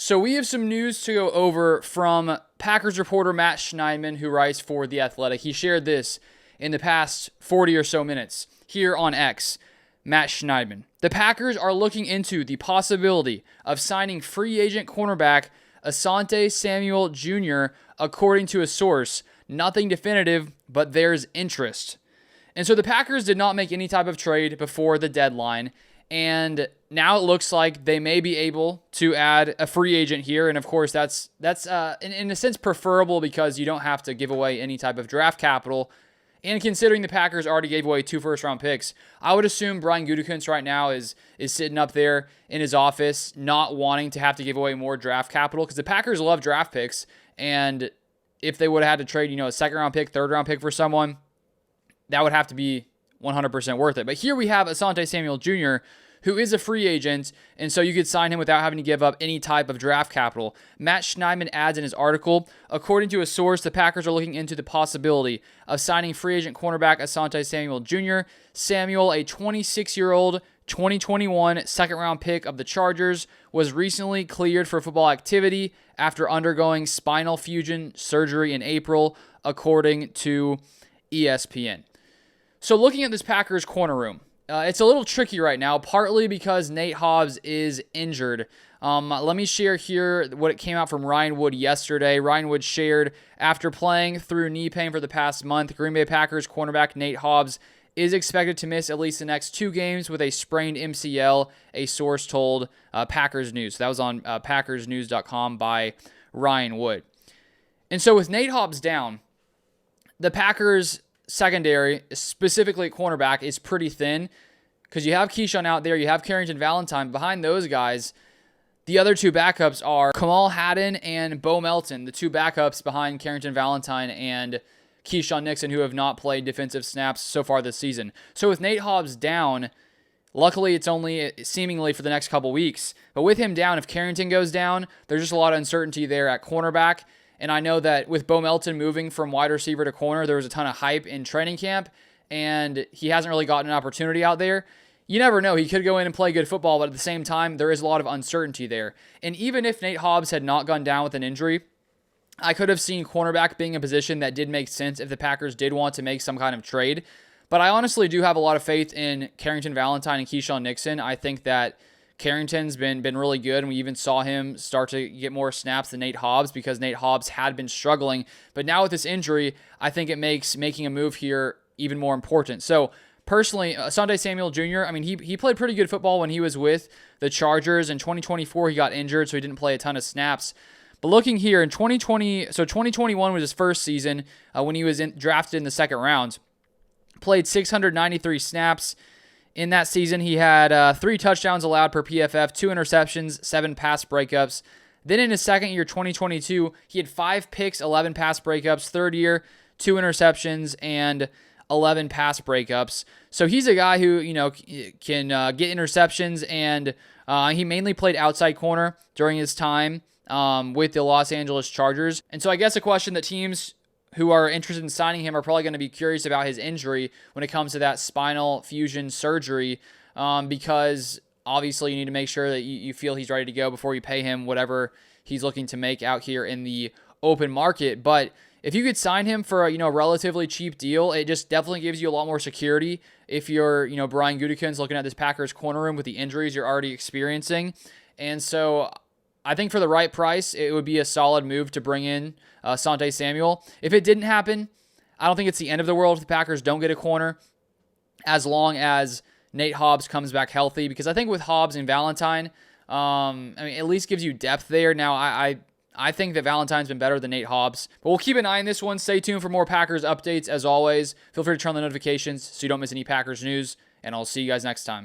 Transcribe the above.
So we have some news to go over from Packers reporter Matt Schneidman, who writes for The Athletic. He shared this in the past 40 or so minutes here on X. Matt Schneidman. The Packers are looking into the possibility of signing free agent cornerback Asante Samuel Jr., according to a source. Nothing definitive, but there's interest. And so the Packers did not make any type of trade before the deadline, and now it looks like they may be able to add a free agent here. And of course, that's in a sense preferable because you don't have to give away any type of draft capital. And considering the Packers already gave away 2 first-round picks, I would assume Brian Gutekunst right now is sitting up there in his office not wanting to have to give away more draft capital because the Packers love draft picks. And if they would have had to trade, a second-round pick, third-round pick for someone, that would have to be 100% worth it. But here we have Asante Samuel Jr., who is a free agent, and so you could sign him without having to give up any type of draft capital. Matt Schneidman adds in his article, according to a source, the Packers are looking into the possibility of signing free agent cornerback Asante Samuel Jr. Samuel, a 26-year-old 2021 second-round pick of the Chargers, was recently cleared for football activity after undergoing spinal fusion surgery in April, according to ESPN. So looking at this Packers corner room, it's a little tricky right now, partly because Nate Hobbs is injured. Let me share here what it came out from Ryan Wood yesterday. Ryan Wood shared, after playing through knee pain for the past month, Green Bay Packers cornerback Nate Hobbs is expected to miss at least the next 2 games with a sprained MCL, a source told Packers News. So that was on packersnews.com by Ryan Wood. And so with Nate Hobbs down, the Packers secondary, specifically cornerback, is pretty thin because you have Keyshawn out there, you have Carrington Valentine. Behind those guys, the other 2 backups are Kamal Haddon and Bo Melton, the 2 backups behind Carrington Valentine and Keyshawn Nixon, who have not played defensive snaps so far this season. So with Nate Hobbs down, luckily it's only seemingly for the next couple weeks, but with him down, if Carrington goes down, there's just a lot of uncertainty there at cornerback. And I know that with Bo Melton moving from wide receiver to corner, there was a ton of hype in training camp, and he hasn't really gotten an opportunity out there. You never know. He could go in and play good football, but at the same time, there is a lot of uncertainty there. And even if Nate Hobbs had not gone down with an injury, I could have seen cornerback being a position that did make sense if the Packers did want to make some kind of trade. But I honestly do have a lot of faith in Carrington Valentine and Keyshawn Nixon. I think that Carrington's been really good, and we even saw him start to get more snaps than Nate Hobbs because Nate Hobbs had been struggling. But now with this injury, I think it makes making a move here even more important. So personally, Asante Samuel Jr., I mean, he played pretty good football when he was with the Chargers. In 2024, he got injured, so he didn't play a ton of snaps. But looking here in 2021 was his first season when he was drafted in the second round. Played 693 snaps. In that season, he had 3 touchdowns allowed per PFF, 2 interceptions, 7 pass breakups. Then in his second year, 2022, he had 5 picks, 11 pass breakups. Third year, 2 interceptions and 11 pass breakups. So he's a guy who, can get interceptions, and he mainly played outside corner during his time with the Los Angeles Chargers. And so I guess a question that teams who are interested in signing him are probably going to be curious about his injury when it comes to that spinal fusion surgery, because obviously you need to make sure that you feel he's ready to go before you pay him whatever he's looking to make out here in the open market. But if you could sign him for a relatively cheap deal, it just definitely gives you a lot more security if you're Brian Gutekunst looking at this Packers corner room with the injuries you're already experiencing. And so I think for the right price, it would be a solid move to bring in Asante Samuel. If it didn't happen, I don't think it's the end of the world if the Packers don't get a corner, as long as Nate Hobbs comes back healthy. Because I think with Hobbs and Valentine, at least gives you depth there. Now, I think that Valentine's been better than Nate Hobbs. But we'll keep an eye on this one. Stay tuned for more Packers updates. As always, feel free to turn on the notifications so you don't miss any Packers news. And I'll see you guys next time.